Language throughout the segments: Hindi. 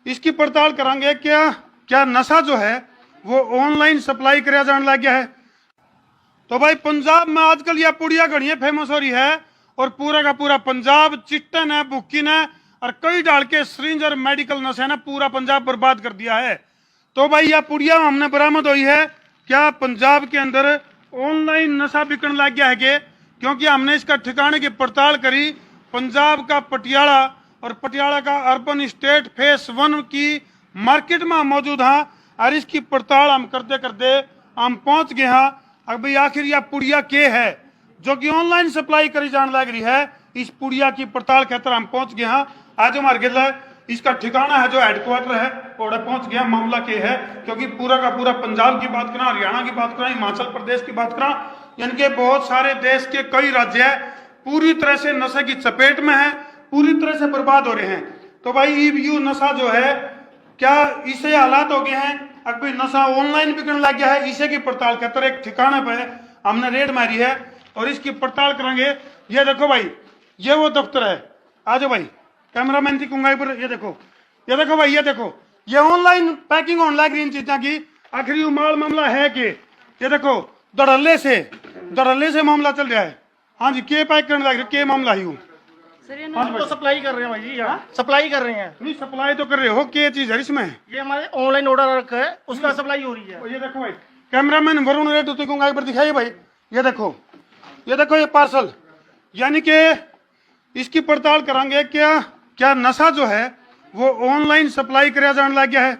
इसकी पड़ताल करांगे। क्या क्या नशा जो है वो ऑनलाइन सप्लाई कराया जाने लग गया है। तो भाई पंजाब में आजकल यह पुड़िया घड़ियां फेमस हो रही है और पूरा का पूरा पंजाब चिट्टन है, बुक्किन है और कई डाल के सिरिंज और मेडिकल नशे ने पूरा पंजाब बर्बाद कर दिया है। तो भाई यह पुड़िया हमने बरामद हुई है। क्या पंजाब के अंदर ऑनलाइन नशा बिकने लग गया है कि? क्योंकि हमने इसका ठिकाने की पड़ताल करी। पंजाब का पटियाला और पटियाला का अर्बन स्टेट फेस 1 की मार्केट में हम मौजूद हैं और इसकी पड़ताल हम करते करते हम पहुंच गए हैं। अब भाई आखिर यह पुड़िया के है जो कि ऑनलाइन सप्लाई करी जाने लग रही है। इस पुड़िया की पड़ताल खातर हम पहुंच गए हैं। आज हमारे गिला इसका ठिकाना है जो हेडक्वार्टर है और पहुंच गया। मामला के है क्योंकि पूरा का पूरा पंजाब की बात करें, हरियाणा की बात करें, हिमाचल प्रदेश की बात करें, यानी कि बहुत सारे देश के कई राज्य है पूरी तरह से नशे की चपेट में है, पूरी तरह से बर्बाद हो रहे हैं। तो भाई यू नशा जो है क्या इसे हालात हो गए हैं, अब कोई नशा ऑनलाइन बिकने लग गया है। इसे की पड़ताल खातर एक ठिकाने पे हमने रेड मारी है और इसकी पड़ताल करेंगे। ये देखो भाई, ये वो दफ्तर है। आ जाओ भाई, कैमरामैन की कुंगाई पर। ये देखो भाई, ये ऑनलाइन पैकिंग होने लग रही इन चीजों की। आखिर ये मामला है कि ये देखो धड़ल्ले से मामला चल रहा है। हाँ जी, के पैक करने लग रहे, के मामला ही सर ये हाँ तो सप्लाई कर रहे हैं भाई जी। यहाँ सप्लाई कर रहे हैं। नहीं सप्लाई तो कर रहे हो, क्या चीज है इसमें? ये हमारे ऑनलाइन ऑर्डर रखा है, उसका सप्लाई हो रही है। ये देखो भाई, कैमरामैन वरुण रेड्डी तो कुंगाई पर दिखाइए भाई। ये देखो ये पार्सल, यानी कि इसकी पड़ताल करांगे। क्या क्या नशा जो है वो ऑनलाइन सप्लाई कराया जाने लग गया है।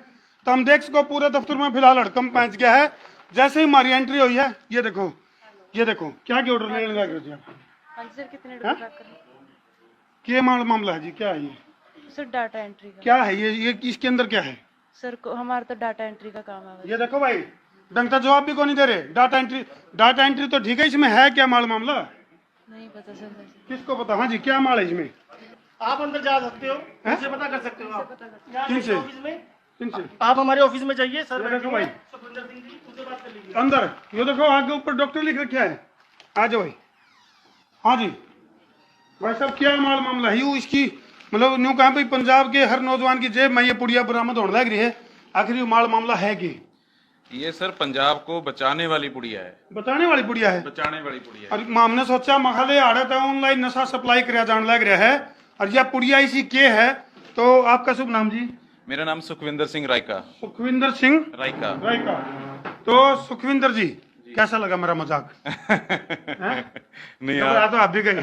तो हम देख सको पूरे दफ्तर में फिलहाल हड़कम पहुंच गया है। जैसे ही हमारी एंट्री हुई है, ये देखो क्या क्या ऑर्डर लेने लग रहे थे आप? हाँ जी सर, कितने रुपए पैक करें? क्या मामला है जी, क्या है ये? सर डाटा एंट्री का। क्या है ये इसके अंदर क्या है? सर हमारा तो डाटा एंट्री का काम है। ये देखो भाई, ढंग का जवाब भी कौन नहीं दे रहे। डाटा एंट्री तो ठीक है, इसमें है क्या मामला? नहीं पता सर। किसको पता? हाँ जी, क्या माल है इसमें? आप अंदर जा सकते हो, इनसे पता कर सकते हो। आप किनसे? ऑफिस में, किनसे? आप हमारे ऑफिस में जाइए सर। देखो भाई, सुखविंदर सिंह जी, उनसे बात कर लीजिए। अंदर ये देखो आगे ऊपर डॉक्टर लिख रखा है। आ जाओ भाई। हाँ जी भाई साहब, क्या मामला है यू इसकी? मतलब न्यू कहा भाई पंजाब के हर नौजवान की जेब में ये पुड़िया बरामद होने लग रही है। आखिर ये मामला है कि? ये सर पंजाब को बचाने वाली पुड़िया है। बताने वाली पुड़िया है? बचाने वाली पुड़िया है। और हमने सोचा मखाले आड़त है ऑनलाइन नशा सप्लाई कराया जाने लग रहा है और यह पुड़िया इसी के है। तो आपका शुभ नाम जी? मेरा नाम सुखविंदर सिंह रायका। सुखविंदर सिंह रायका। तो सुखविंदर जी, कैसा लगा मेरा मजाक? नहीं घबरा तो आप भी गए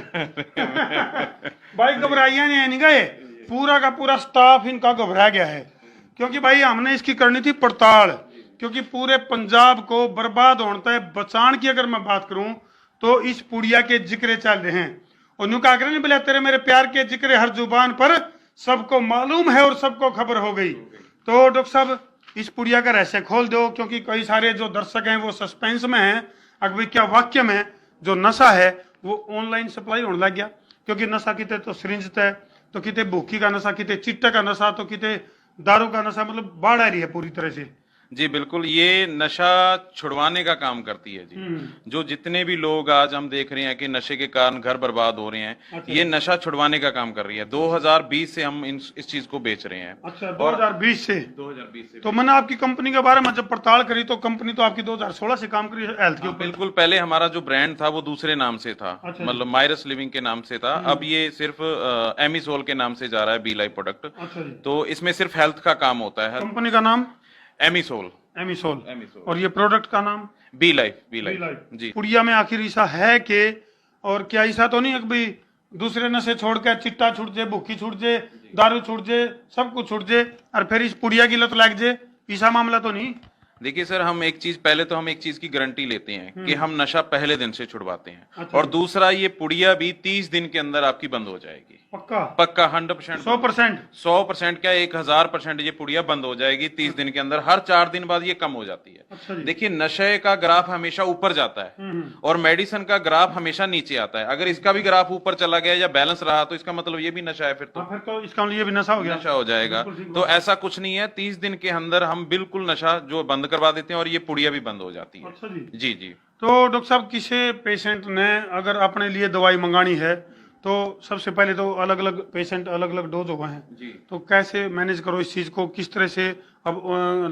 भाई, घबराइया नहीं गए, पूरा का पूरा स्टाफ इनका घबरा गया है। क्योंकि भाई हमने इसकी करनी थी पड़ताल, क्योंकि पूरे पंजाब को बर्बाद होने तक बचाने की अगर मैं बात करूं तो इस पुड़िया के जिक्र चल रहे हैं। और न्यू का नहीं बोला तेरे मेरे प्यार के जिक्र हर जुबान पर, सबको मालूम है और सबको खबर हो गई। तो डॉक्टर साहब इस पुड़िया का रहस्य खोल दो, क्योंकि कई सारे जो दर्शक हैं वो सस्पेंस में हैं। अगर क्या वाक्य में जो नशा है वो ऑनलाइन सप्लाई होने लग गया। क्योंकि नशा किते तो सिरिंज है, तो किते भूखी का नशा, किते चिट्टा का नशा, तो किते दारू का नशा, मतलब बाढ़ आ रही है पूरी तरह से। जी बिल्कुल, ये नशा छुड़वाने का काम करती है जी। जो जितने भी लोग आज हम देख रहे हैं कि नशे के कारण घर बर्बाद हो रहे हैं, अच्छा। ये नशा छुड़वाने का काम कर रही है। 2020 से हम इस चीज को बेच रहे हैं। अच्छा, 2020 से? 2020 से। तो मैंने आपकी कंपनी के बारे में जब पड़ताल करी तो कंपनी तो आपकी 2016 से काम करी हेल्थ के ऊपर। बिल्कुल, पहले हमारा जो ब्रांड था वो दूसरे नाम से था। अच्छा। मतलब माइरस लिविंग के नाम से था। अब ये सिर्फ एमिसोल के नाम से जा रहा है, बी लाइफ प्रोडक्ट। अच्छा जी। तो इसमें सिर्फ हेल्थ का काम होता है। कंपनी का नाम? एमिसोल। और ये प्रोडक्ट का नाम? बी लाइफ जी। पुड़िया में आखिर ऐसा है कि, और क्या ऐसा तो नहीं है कि भाई दूसरे नशे छोड़ के चिट्टा छूट जाए, भूखी छूट जाए, दारू छूट जाए, सब कुछ छूट जाए और फिर इस पुड़िया की लत लग जाए, ऐसा मामला तो नहीं? देखिए सर, हम एक चीज की गारंटी लेते हैं कि हम नशा पहले दिन से छुड़वाते हैं। अच्छा। और दूसरा, ये पुड़िया भी 30 दिन के अंदर आपकी बंद हो जाएगी। पक्का 100%। 100% क्या, 1000% ये पुड़िया बंद हो जाएगी 30 दिन के अंदर। हर 4 दिन बाद ये कम हो जाती है। अच्छा जी। देखिए, नशे का ग्राफ हमेशा ऊपर जाता है और मेडिसिन का ग्राफ हमेशा नीचे आता है। अगर इसका भी ग्राफ ऊपर चला गया या बैलेंस रहा तो इसका मतलब ये भी नशा है। फिर तो इसका मतलब ये भी नशा हो गया, नशा हो जाएगा। तो ऐसा कुछ नहीं है, 30 दिन के अंदर हम बिल्कुल नशा जो बंद करवा देते हैं और ये पुड़िया भी बंद हो जाती है। अच्छा जी। जी जी। तो डॉक्टर साहब, किसी पेशेंट ने अगर अपने लिए दवाई मंगानी है तो सबसे पहले तो अलग अलग पेशेंट अलग अलग डोज हुए हैं जी। तो कैसे मैनेज करो इस चीज को, किस तरह से? अब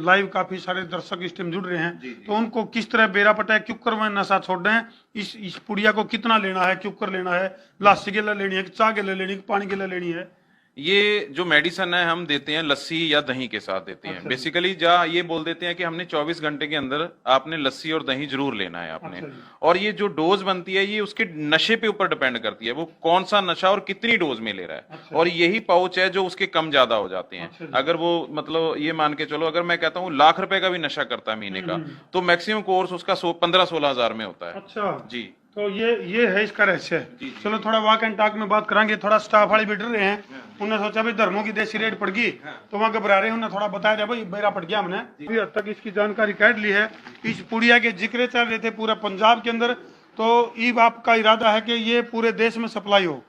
लाइव काफी सारे दर्शक इस टाइम जुड़ रहे हैं जी। तो उनको किस तरह बेरा पटा है, क्यों कर में नशा छोड़ रहे हैं, इस पुड़िया को कितना लेना है, क्यों कर लेना है, लासी के लिए लेनी है, चाय के लिए लेनी है, पानी के लिए लेनी है? ये जो मेडिसिन है हम देते हैं लस्सी या दही के साथ देते हैं। बेसिकली जहाँ ये बोल देते हैं कि हमने 24 घंटे के अंदर आपने लस्सी और दही जरूर लेना है आपने। और ये जो डोज बनती है ये उसके नशे पे ऊपर डिपेंड करती है, वो कौन सा नशा और कितनी डोज में ले रहा है। और यही पाउच है जो उसके कम ज्यादा हो जाते हैं। अगर वो मतलब ये मान के चलो, अगर मैं कहता हूँ लाख रुपए का भी नशा करता है महीने का, तो मैक्सिमम कोर्स उसका 15-16 हजार में होता है। अच्छा जी। तो ये है इसका रहस्य। चलो थोड़ा वॉक एंड टॉक में बात करेंगे। थोड़ा स्टाफ वाले भी डर रहे हैं, उन्होंने सोचा भाई धर्मों की देसी रेट पड़ गई तो वहाँ घबरा रहे हैं, उन्हें थोड़ा बताया जाए भाई बेरा पड़ गया। हमने अभी हद तक इसकी जानकारी काट ली है। इस पुड़िया के जिक्र चल रहे थे पूरा पंजाब के अंदर, तो ईब आपका इरादा है कि ये पूरे देश में सप्लाई हो?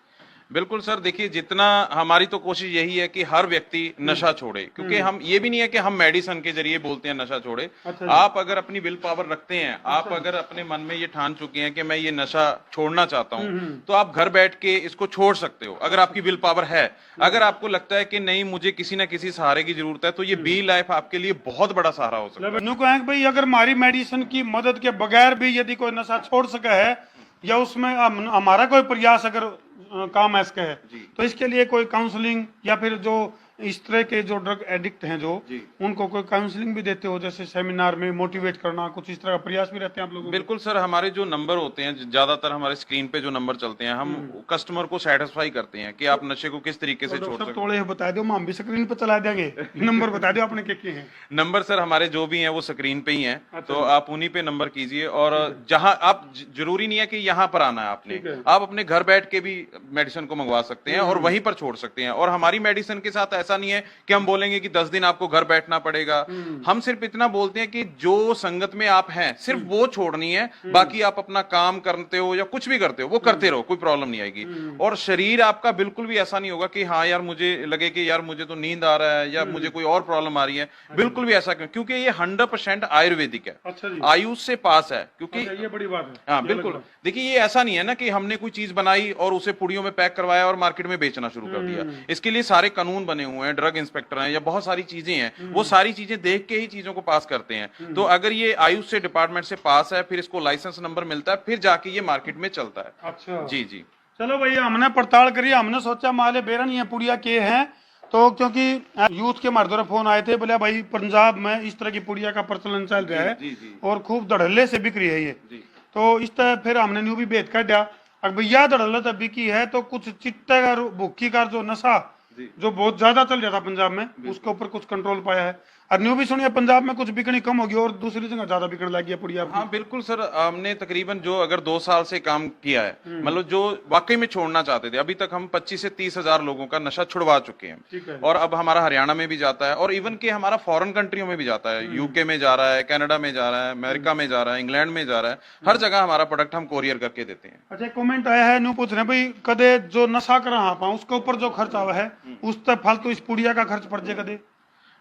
बिल्कुल सर, देखिए जितना हमारी तो कोशिश यही है कि हर व्यक्ति नशा छोड़े, क्योंकि हम ये भी नहीं है कि हम मेडिसिन के जरिए बोलते हैं नशा छोड़े। आप अगर अपनी विल पावर रखते हैं, आप अगर अपने मन में ये ठान चुके हैं कि मैं ये नशा छोड़ना चाहता हूँ, तो आप घर बैठ के इसको छोड़ सकते हो अगर आपकी विल पावर है। अगर आपको लगता है कि नहीं मुझे किसी ना किसी सहारे की जरूरत है, तो ये बी लाइफ आपके लिए बहुत बड़ा सहारा हो सकता है। भाई अगर हमारी मेडिसिन की मदद के बगैर भी यदि कोई नशा छोड़ सका है या उसमें हमारा कोई प्रयास अगर काम ऐसा है, तो इसके लिए कोई काउंसलिंग या फिर जो इस तरह के जो ड्रग एडिक्ट हैं जो उनको कोई काउंसलिंग भी देते हो, जैसे सेमिनार में मोटिवेट करना, कुछ इस तरह का प्रयास भी रहते हैं आप लोगों? बिल्कुल सर, हमारे जो नंबर होते हैं, ज्यादातर हमारे स्क्रीन पे जो नंबर चलते हैं, हम कस्टमर को सेटिस्फाई करते हैं कि आप नशे को किस तरीके से छोड़ सकते हैं। थोड़े बता दो, हम भी स्क्रीन पे चला देंगे। नंबर बता दो अपने क्या हैं। नंबर सर हमारे जो भी हैं वो स्क्रीन पे ही हैं। तो आप उन्हीं पे नंबर कीजिए, और जहां आप जरूरी नहीं है कि यहाँ पर आना है आपने, आप अपने घर बैठ के भी मेडिसिन को मंगवा सकते हैं और वहीं पर छोड़ सकते हैं। और हमारी मेडिसिन के साथ ऐसा नहीं है कि हम बोलेंगे कि 10 दिन आपको घर बैठना पड़ेगा। हम सिर्फ इतना बोलते हैं कि जो संगत में आप हैं सिर्फ वो छोड़नी है, बाकी आप अपना काम करते हो या कुछ भी करते हो वो करते रहो, कोई प्रॉब्लम नहीं आएगी। और शरीर आपका बिल्कुल भी ऐसा नहीं होगा कि हाँ यार मुझे लगे कि यार मुझे तो नींद आ रहा है या मुझे कोई और प्रॉब्लम आ रही है, बिल्कुल भी ऐसा क्यों, क्योंकि ये 100% आयुर्वेदिक है। आयुष से पास है, क्योंकि ये बड़ी बात है। हाँ बिल्कुल। देखिए ये ऐसा नहीं है ना कि हमने कोई चीज बनाई और उसे पुड़ियों में पैक करवाया और मार्केट में बेचना शुरू कर दिया। इसके लिए सारे कानून बने हुए हैं, ड्रग इंस्पेक्टर हैं या बहुत सारी चीजें हैं, वो सारी चीजें देख के ही चीजों को पास करते हैं। तो अगर ये आयुष से डिपार्टमेंट से पास है, फिर इसको लाइसेंस नंबर मिलता है, फिर जाके ये मार्केट में चलता है। अच्छा जी जी। चलो भैया, हमने पड़ताल करी, हमने सोचा माले बेरा नहीं है पुड़िया के हैं, तो क्योंकि यूथ के हमारे द्वारा फोन आए थे, बोले भाई पंजाब में इस तरह की पुड़िया का प्रचलन चल रहा है और खूब धड़ल्ले से बिक्री है ये। तो इस तरह फिर हमने न्यू भी भेद कर दिया। अब भैया धड़ल्ला तब बिकी है तो कुछ चिट्टे का भुक्की का जो नशा जो बहुत ज्यादा चल जाता पंजाब में, उसके ऊपर कुछ कंट्रोल पाया है। और न्यू भी सुनिए पंजाब में कुछ बिकनी कम होगी और दूसरी जगह ज्यादा बिकने लगी है पुड़िया। हाँ बिल्कुल सर, हमने तकरीबन जो अगर 2 साल से काम किया है, मतलब जो वाकई में छोड़ना चाहते थे, अभी तक हम 25 से 30 हजार लोगों का नशा छुड़वा चुके हैं। और अब हमारा हरियाणा में भी जाता है और इवन के हमारा फॉरेन कंट्रियों में भी जाता है, यूके में जा रहा है, कनाडा में जा रहा है, अमेरिका में जा रहा है, इंग्लैंड में जा रहा है, हर जगह हमारा प्रोडक्ट हम कोरियर करके देते हैं। अच्छा, कमेंट आया है, न्यू पूछ रहे भाई कदे जो नशा कर रहा उसके ऊपर जो खर्च आवा है उस तक फालतू इस पुड़िया का खर्च पड़ जाए कदे?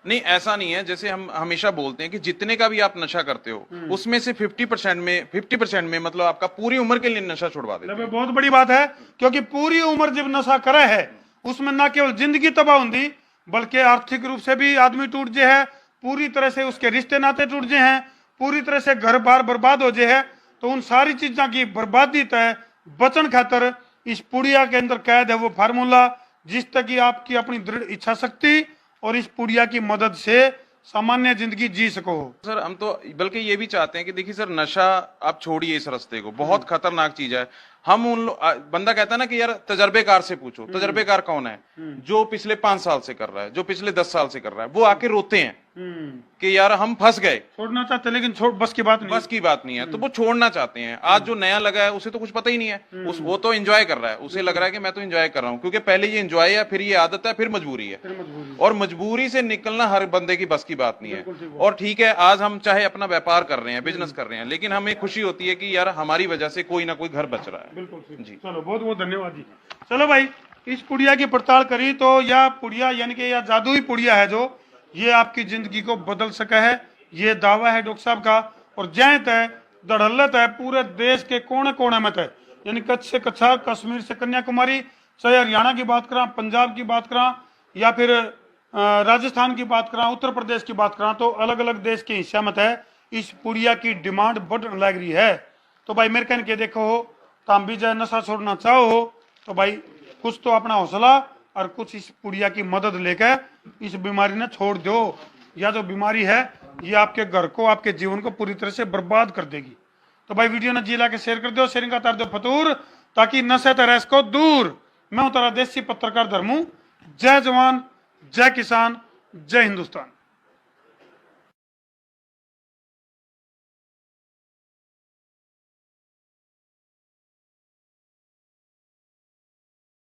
नहीं, ऐसा नहीं है। जैसे हम हमेशा बोलते हैं कि जितने का भी आप नशा करते हो उसमें से 50% में मतलब आपका पूरी उम्र के लिए नशा छुड़वा देते हैं। बहुत बड़ी बात है, क्योंकि पूरी उम्र जब नशा करे है उसमें ना केवल जिंदगी तबाह होती बल्कि आर्थिक रूप से भी आदमी टूट जे है, पूरी तरह से उसके रिश्ते नाते टूट जे हैं, पूरी तरह से घर बार बर्बाद हो जाए है। तो उन सारी चीजों की बर्बादी तय बचन खातर इस पुड़िया के अंदर कैद है वो फार्मूला, जिस तक की आपकी अपनी दृढ़ इच्छा शक्ति और इस पुड़िया की मदद से सामान्य जिंदगी जी सको। सर हम तो बल्कि ये भी चाहते हैं कि देखिए सर, नशा आप छोड़िए इस रास्ते को, बहुत खतरनाक चीज है। हम बंदा कहता है ना कि यार तजर्बेकार से पूछो। तजर्बेकार कौन है? जो पिछले 5 साल से कर रहा है, जो पिछले 10 साल से कर रहा है, वो आके रोते हैं कि यार हम फंस गए। छोड़ना चाहते लेकिन बस की बात नहीं है, तो वो छोड़ना चाहते हैं। आज जो नया लगा है उसे तो कुछ पता ही नहीं है, वो तो एंजॉय कर रहा है, उसे लग रहा है कि मैं तो एंजॉय कर रहा हूँ, क्योंकि पहले ये एंजॉय है, फिर ये आदत है, फिर मजबूरी है। और मजबूरी से निकलना हर बंदे की बस की बात नहीं है। और ठीक है, आज हम चाहे अपना व्यापार कर रहे हैं, बिजनेस कर रहे हैं, लेकिन हमें खुशी होती है कि यार हमारी वजह से कोई ना कोई घर बच रहा है। बिल्कुल जी। चलो बहुत बहुत धन्यवाद जी। चलो भाई, इस पुड़िया की पड़ताल करी तो यह पुड़िया यानी कि यह जादुई पुड़िया है जो ये आपकी जिंदगी को बदल सका है, ये दावा है डॉक्टर साहब का। और जय तय धड़ल्लत है पूरे देश के कोने कोने में तय, यानी कच्छ से कच्छा, कश्मीर से कन्याकुमारी, चाहे हरियाणा की बात करा, पंजाब की बात करा, या फिर राजस्थान की बात करा, उत्तर प्रदेश की बात करा, तो अलग अलग देश के हिस्सा मत है इस पुड़िया की डिमांड बढ़ने लग रही है। तो भाई मेरे कहने के देखो हो, तुम भी जो नशा छोड़ना चाहो हो तो भाई कुछ तो अपना हौसला और कुछ इस पुड़िया की मदद लेकर इस बीमारी ने छोड़ दो। यह जो बीमारी है ये आपके घर को, आपके जीवन को पूरी तरह से बर्बाद कर देगी। तो भाई वीडियो ने जी ला के शेयर कर दो, शेयरिंग का तार दो फतूर, ताकि नशे तरह को दूर। मैं हूं तारा देसी पत्रकार धर्मू। जय जवान, जय किसान, जय हिंदुस्तान।